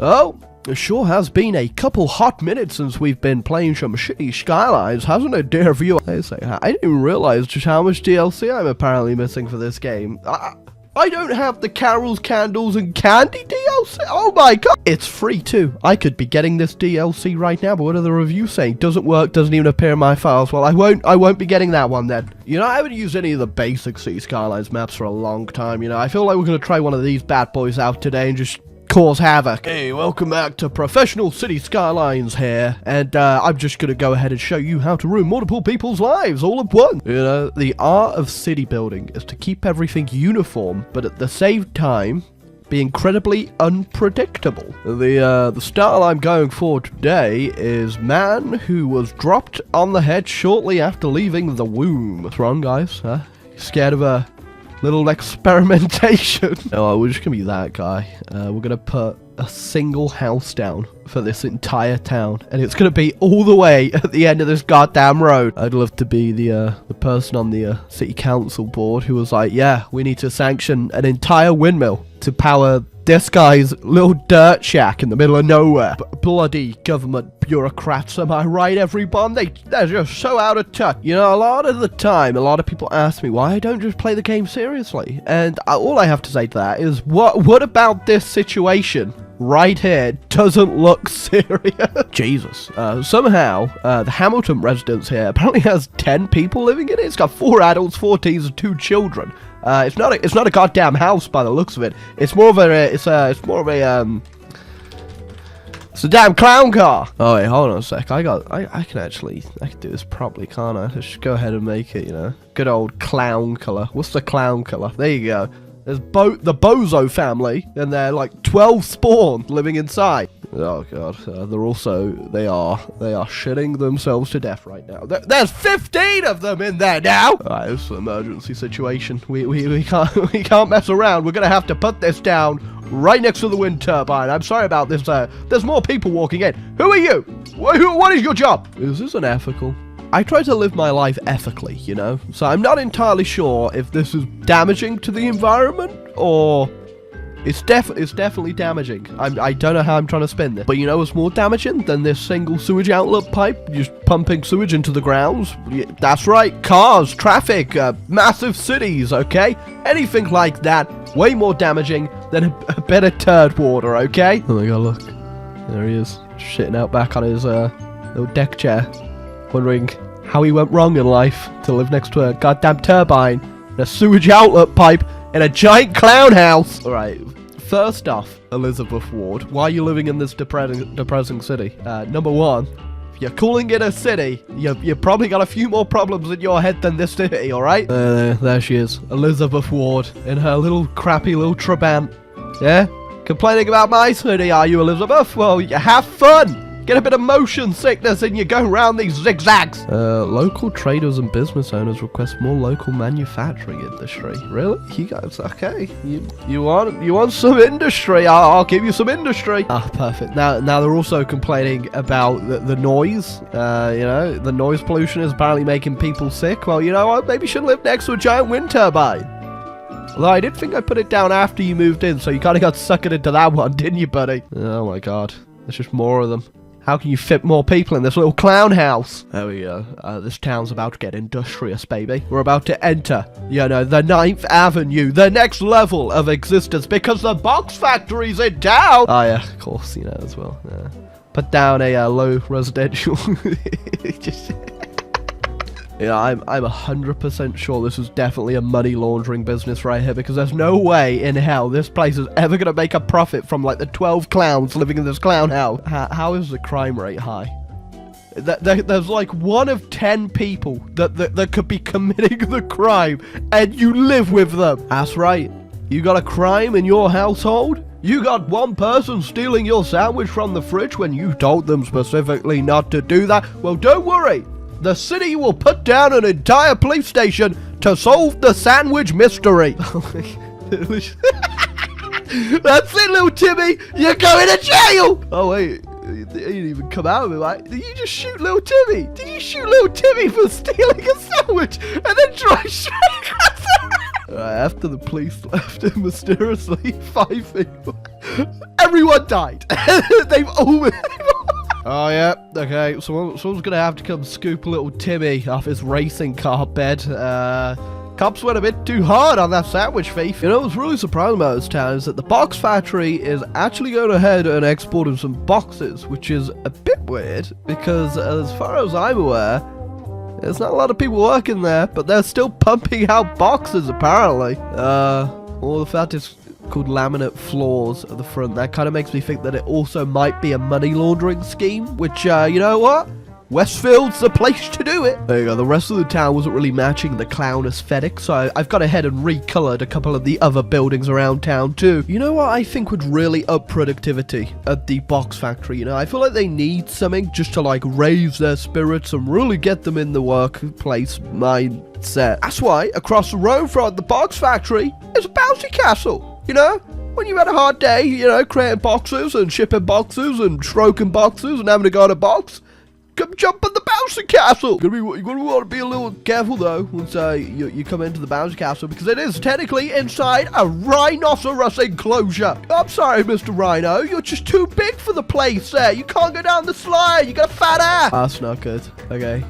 Oh, it sure has been a couple hot minutes since we've been playing some shitty Skylines, hasn't it, dear viewer? I didn't even realize just how much DLC I'm apparently missing for this game. I don't have the carols, candles, and candy DLC. Oh my god. It's free too. I could be getting this DLC right now, but what are the reviews saying? Doesn't work, doesn't even appear in my files. Well, I won't be getting that one then. You know, I haven't used any of the basic Sea Skylines maps for a long time, you know. I feel like we're gonna try one of these bad boys out today and just cause havoc. Hey, welcome back to Professional City Skylines here, and I'm just gonna go ahead and show you how to ruin multiple people's lives all at once. You know, the art of city building is to keep everything uniform, but at the same time, be incredibly unpredictable. The style I'm going for today is man who was dropped on the head shortly after leaving the womb. What's wrong, guys? Huh? You scared of a little experimentation? No, we're just gonna be that guy. We're gonna put a single house down for this entire town, and it's gonna be all the way at the end of this goddamn road. I'd love to be the person on the city council board who was like, yeah, we need to sanction an entire windmill to power this guy's little dirt shack in the middle of nowhere. Bloody government bureaucrats, am I right, everyone? They're just so out of touch. You know, a lot of the time, a lot of people ask me why I don't just play the game seriously. And all I have to say to that is, what about this situation right here doesn't look serious? Jesus. Somehow, the Hamilton residence here apparently has 10 people living in it. It's got 4 adults, 4 teens, and 2 children. It's not a goddamn house by the looks of it. It's more of a it's a damn clown car. Oh wait, hold on a sec. I can do this properly, can't I? Let's just go ahead and make it, you know, good old clown color. What's the clown color? There you go. There's the Bozo family, and they're like 12 spawn living inside. Oh god, they are shitting themselves to death right now. There's 15 of them in there now. Alright, this is an emergency situation. We can't mess around. We're gonna have to put this down right next to the wind turbine. I'm sorry about this. There's more people walking in. Who are you? What is your job? Is this unethical? I try to live my life ethically, you know, so I'm not entirely sure if this is damaging to the environment or it's definitely damaging. I don't know how I'm trying to spin this, but you know what's more damaging than this single sewage outlet pipe just pumping sewage into the grounds? That's right, cars, traffic, massive cities, okay? Anything like that, way more damaging than a bit of turd water, okay? Oh my god, look, there he is, shitting out back on his little deck chair, wondering how he went wrong in life to live next to a goddamn turbine and a sewage outlet pipe in a giant clown house. Alright, first off, Elizabeth Ward, why are you living in this depressing city? Number one, if you're calling it a city, you probably got a few more problems in your head than this city, alright? There she is, Elizabeth Ward, in her little crappy little Trabant. Yeah? Complaining about my city, are you, Elizabeth? Well, you have fun! Get a bit of motion sickness and you go around these zigzags. Local traders and business owners request more local manufacturing industry. Really? You guys, okay. You want some industry? I'll give you some industry. Ah, perfect. Now they're also complaining about the noise. You know, the noise pollution is apparently making people sick. Well, you know what? Maybe you should live next to a giant wind turbine. Although I did think I put it down after you moved in, so you kind of got suckered into that one, didn't you, buddy? Oh my god. There's just more of them. How can you fit more people in this little clown house? There we go. This town's about to get industrious, baby. We're about to enter, you know, the 9th Avenue, the next level of existence, because the box factory's in town. Oh yeah, of course, you know, as well. Yeah. Put down a low residential. Just... Yeah, I'm 100% sure this is definitely a money laundering business right here, because there's no way in hell this place is ever going to make a profit from like the 12 clowns living in this clown house. How is the crime rate high? There's like 1 of 10 people that could be committing the crime, and you live with them. That's right. You got a crime in your household? You got one person stealing your sandwich from the fridge when you told them specifically not to do that? Well, don't worry. The city will put down an entire police station to solve the sandwich mystery. That's it, little Timmy. You're going to jail. Oh, wait. You didn't even come out of it, right? Did you just shoot little Timmy? Did you shoot little Timmy for stealing a sandwich and then drive straight across the... After the police left, mysteriously 5 people Everyone died. They've all... Oh, yeah. Okay, someone's gonna have to come scoop little Timmy off his racing car bed. Cops went a bit too hard on that sandwich thief. You know, what's really surprising about this town is that the box factory is actually going ahead and exporting some boxes, which is a bit weird, because as far as I'm aware, there's not a lot of people working there, but they're still pumping out boxes, apparently. Well, the fact is called laminate floors at the front. That kind of makes me think that it also might be a money laundering scheme, which, you know what? Westfield's the place to do it. There you go. The rest of the town wasn't really matching the clown aesthetic, so I've gone ahead and recolored a couple of the other buildings around town too. You know what I think would really up productivity at the box factory? You know, I feel like they need something just to like raise their spirits and really get them in the workplace mindset. That's why across the road from the box factory is a bouncy castle. You know, when you've had a hard day, you know, creating boxes and shipping boxes and stroking boxes and having to go in a box, come jump in the bouncy castle. You're gonna want to be a little careful though once you come into the bouncy castle, because it is technically inside a rhinoceros enclosure. I'm sorry, Mr. Rhino, you're just too big for the place there. You can't go down the slide. You got a fat ass. That's not good. Okay.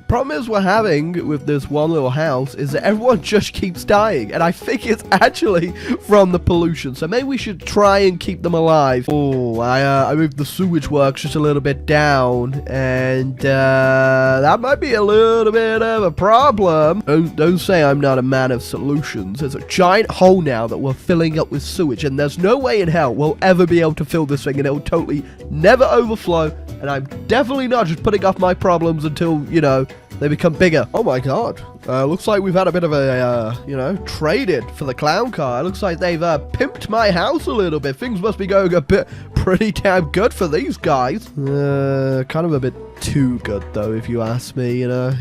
Problem is we're having with this one little house is that everyone just keeps dying, and I think it's actually from the pollution, so maybe we should try and keep them alive. Oh, I moved the sewage works just a little bit down, and that might be a little bit of a problem. Don't say I'm not a man of solutions. There's a giant hole now that we're filling up with sewage, and there's no way in hell we'll ever be able to fill this thing, and it'll totally never overflow, and I'm definitely not just putting off my problems until, you know, they become bigger. Oh my god. Looks like we've had a bit of a, you know, traded for the clown car. It looks like they've pimped my house a little bit. Things must be going a bit pretty damn good for these guys. Kind of a bit too good, though, if you ask me, you know.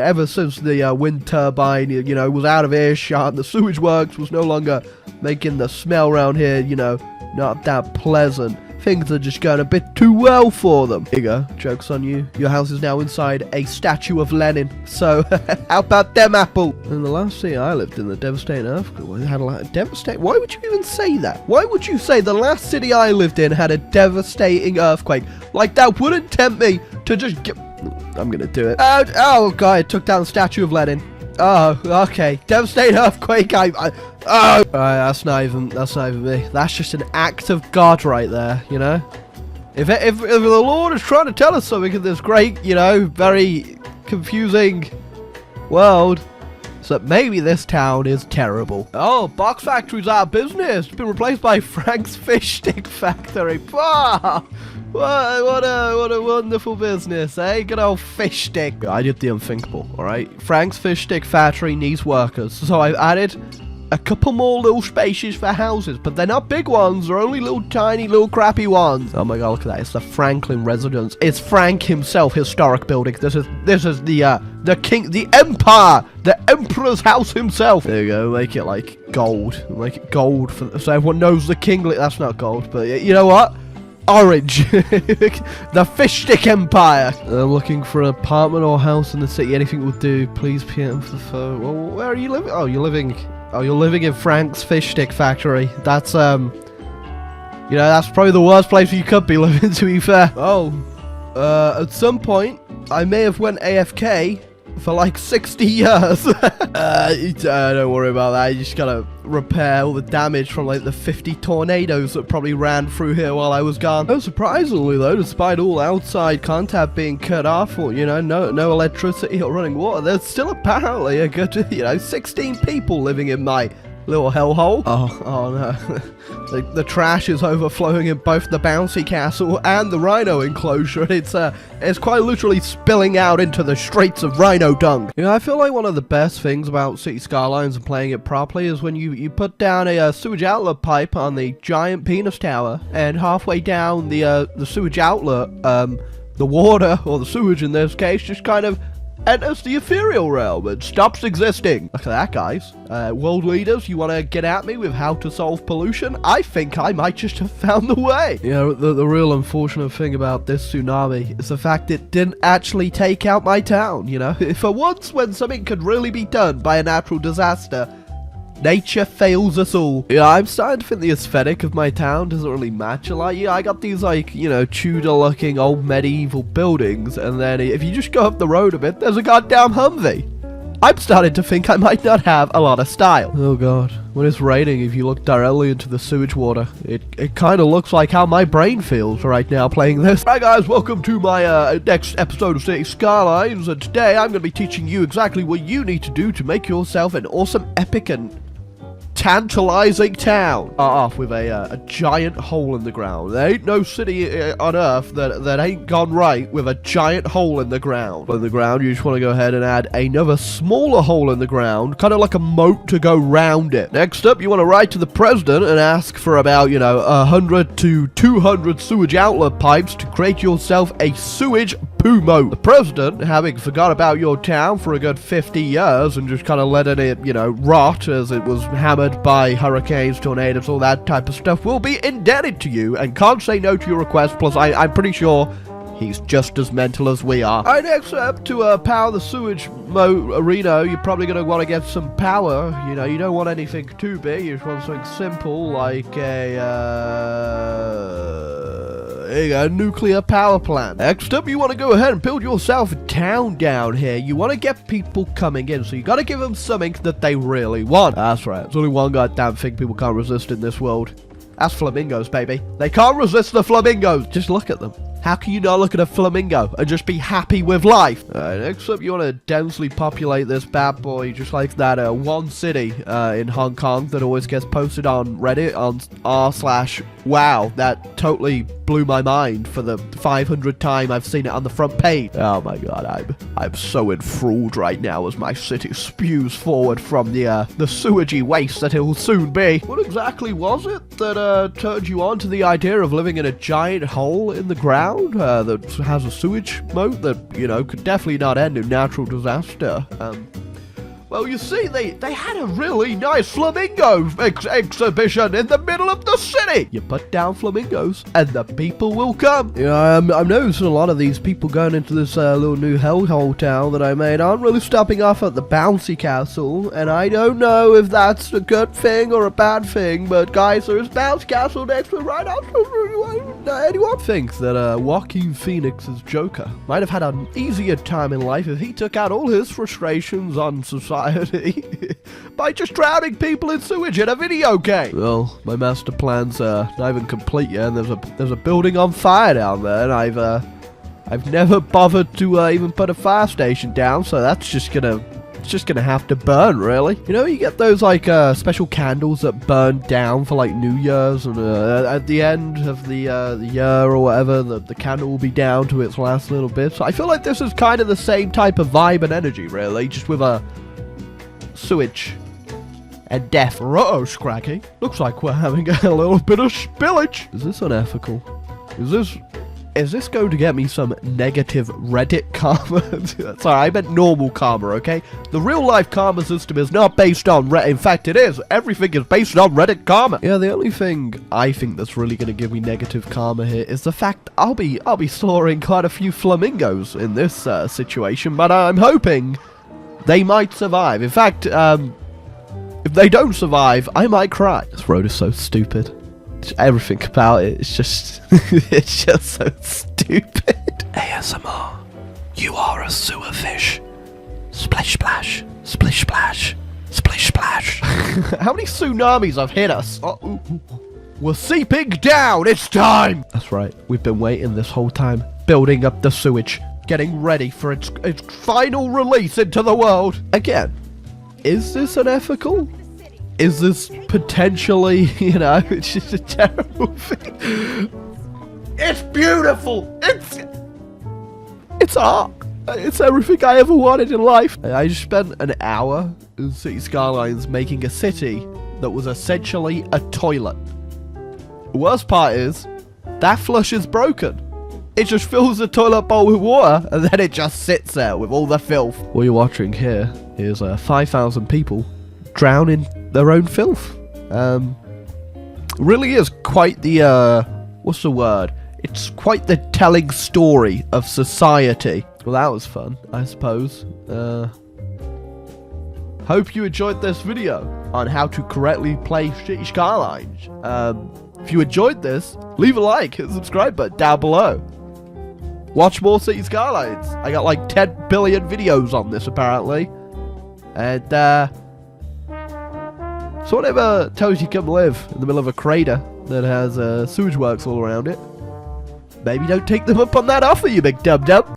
Ever since the wind turbine, you know, was out of earshot, the sewage works was no longer making the smell around here, you know, not that pleasant. Things are just going a bit too well for them. Here you go. Joke's on you. Your house is now inside a statue of Lenin. So, how about them apple? In the last city I lived in, the devastating earthquake had a lot of devastating... Why would you even say that? Why would you say the last city I lived in had a devastating earthquake? Like, that wouldn't tempt me to just get... I'm going to do it. Oh, God. It took down the statue of Lenin. Oh, okay. Devastating earthquake. Oh, alright, that's not even me. That's just an act of God right there, you know? If the Lord is trying to tell us something in this great, you know, very confusing world, it's that maybe this town is terrible. Oh, Box Factory's out of business. It's been replaced by Frank's Fish Stick Factory. Wow. What a wonderful business, eh? Good old fish stick. I did the unthinkable, alright? Frank's Fish Stick Factory needs workers, so I've added a couple more little spaces for houses, but they're not big ones. They're only little tiny, little crappy ones. Oh my god, look at that. It's the Franklin residence. It's Frank himself, historic building. This is the king, the empire, the emperor's house himself. There you go. Make it like gold. Make it gold so everyone knows the king. That's not gold, but you know what? Orange. The Fish Stick Empire. I'm looking for an apartment or house in the city. Anything will do. Please PM for the phone. Well, where are you living? Oh, you're living in Frank's Fish Stick Factory. That's you know, that's probably the worst place you could be living, to be fair. Oh, at some point I may have went AFK for like 60 years. Don't worry about that. You just gotta repair all the damage from like the 50 tornadoes that probably ran through here while I was gone. Unsurprisingly though, despite all outside contact being cut off, or, you know, no electricity or running water, there's still apparently a good, you know, 16 people living in my little hellhole. Oh no. The trash is overflowing in both the bouncy castle and the rhino enclosure. It's quite literally spilling out into the streets of rhino dung. You know, I feel like one of the best things about City Skylines and playing it properly is when you put down a sewage outlet pipe on the giant penis tower, and halfway down the sewage outlet, the water, or the sewage in this case, just kind of enters the ethereal realm and stops existing. Look at that, guys. World leaders, you want to get at me with how to solve pollution? I think I might just have found the way. You know, the real unfortunate thing about this tsunami is the fact it didn't actually take out my town, you know? For once, when something could really be done by a natural disaster, Nature fails us all. Yeah, I'm starting to think the aesthetic of my town doesn't really match a lot. Yeah, I got these, like, you know, Tudor-looking old medieval buildings, and then if you just go up the road a bit, there's a goddamn Humvee. I'm starting to think I might not have a lot of style. Oh god, when it's raining, if you look directly into the sewage water, it kind of looks like how my brain feels right now playing this. Right guys, welcome to my next episode of City Skylines, and today I'm going to be teaching you exactly what you need to do to make yourself an awesome, epic, and tantalizing town. Start off with a giant hole in the ground. There ain't no city on Earth that ain't gone right with a giant hole in the ground. In the ground, you just want to go ahead and add another smaller hole in the ground, kind of like a moat to go round it. Next up, you want to write to the president and ask for about, you know, 100 to 200 sewage outlet pipes to create yourself a sewage poo moat. The president, having forgot about your town for a good 50 years and just kind of letting it, you know, rot as it was hammered by hurricanes, tornadoes, all that type of stuff, will be indebted to you and can't say no to your request. Plus, I'm pretty sure he's just as mental as we are. Alright, next up, to power the sewage arena, you're probably going to want to get some power. You know, you don't want anything too big. You just want something simple like a nuclear power plant. Next up, you want to go ahead and build yourself a town down here. You want to get people coming in, so you got to give them something that they really want. That's right. There's only one goddamn thing people can't resist in this world. That's flamingos, baby. They can't resist the flamingos. Just look at them. How can you not look at a flamingo and just be happy with life? Alright, next up, you want to densely populate this bad boy, just like that one city in Hong Kong that always gets posted on Reddit on r/wow. That totally blew my mind for the 500th time I've seen it on the front page. Oh my god, I'm so enthralled right now as my city spews forward from the sewagey waste that it will soon be. What exactly was it that turned you on to the idea of living in a giant hole in the ground that has a sewage moat that, you know, could definitely not end in natural disaster? Well, you see, they had a really nice flamingo exhibition in the middle of the city. You put down flamingos, and the people will come. You know, I'm noticing a lot of these people going into this little new hellhole town that I made aren't really stopping off at the bouncy castle, and I don't know if that's a good thing or a bad thing, but guys, there is bouncy castle next to it right out. Anyone thinks that Joaquin Phoenix's Joker might have had an easier time in life if he took out all his frustrations on society by just drowning people in sewage in a video game? Well, my master plan's not even complete yet, and there's a building on fire down there, and I've never bothered to even put a fire station down, so that's just gonna have to burn, really. You know, you get those like special candles that burn down for like New Year's, and at the end of the year or whatever, the candle will be down to its last little bit. So I feel like this is kind of the same type of vibe and energy, really, just with a sewage and death. Uh-oh, Scraggy. Looks like we're having a little bit of spillage. Is this unethical? Is this going to get me some negative Reddit karma? Sorry, I meant normal karma, okay? The real life karma system is not based on Reddit. In fact, it is. Everything is based on Reddit karma. Yeah, the only thing I think that's really going to give me negative karma here is the fact I'll be slaughtering quite a few flamingos in this situation, but I'm hoping they might survive. In fact, if they don't survive, I might cry. This road is so stupid. Everything about it is just it's just so stupid. ASMR. You are a sewer fish. Splish splash, splish splash, splish splash. How many tsunamis have hit us? We're seeping down. It's time. That's right. We've been waiting this whole time, building up the sewage, getting ready for its final release into the world. Again, is this unethical? Is this potentially, you know, it's just a terrible thing? It's beautiful. It's art. It's everything I ever wanted in life. I just spent an hour in City Skylines making a city that was essentially a toilet. The worst part is, that flush is broken. It just fills the toilet bowl with water, and then it just sits there with all the filth. What you're watching here is 5,000 people drown in their own filth. Really is quite the, what's the word? It's quite the telling story of society. Well, that was fun, I suppose. hope you enjoyed this video on how to correctly play City Skylines. If you enjoyed this, leave a like, hit the subscribe button down below. Watch more City Skylines. I got like 10 billion videos on this apparently. And so whatever tells you come live in the middle of a crater that has sewage works all around it, maybe don't take them up on that offer, you big dub-dub.